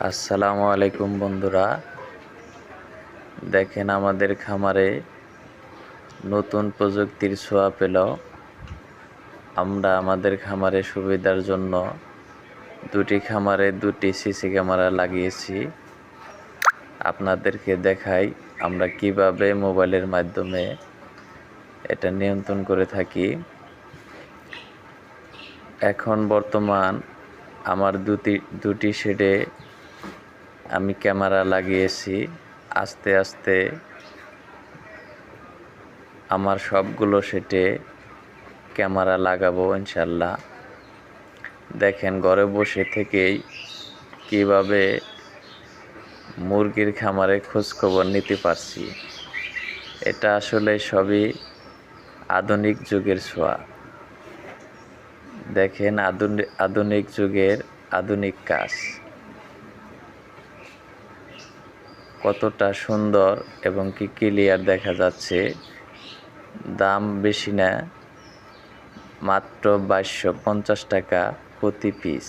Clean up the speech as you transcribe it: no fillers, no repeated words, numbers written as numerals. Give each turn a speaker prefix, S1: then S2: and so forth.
S1: আসসালামু আলাইকুম বন্ধুরা, দেখেন আমাদের খামারে নতুন প্রযুক্তির ছোঁয়া পেল। আমরা আমাদের খামারে সুবিধার জন্য দুটি খামারে দুটি সিসি ক্যামেরা লাগিয়েছি। আপনাদেরকে দেখাই আমরা কিভাবে মোবাইলের মাধ্যমে এটা নিয়ন্ত্রণ করে থাকি। এখন বর্তমান আমার দুটি শেডে আমি ক্যামেরা লাগিয়েছি। আস্তে আস্তে আমার সবগুলো সেটে ক্যামেরা লাগাবো ইনশাল্লাহ। দেখেন ঘরে বসে থেকেই কিভাবে মুরগির খামারে খোঁজখবর নিতে পারছি। এটা আসলে সবই আধুনিক যুগের ছোঁয়া। দেখেন আধুনিক যুগের আধুনিক কাজ কতটা সুন্দর এবং কি ক্লিয়ার দেখা যাচ্ছে। দাম বেশি না, মাত্র 2250 টাকা প্রতি পিস।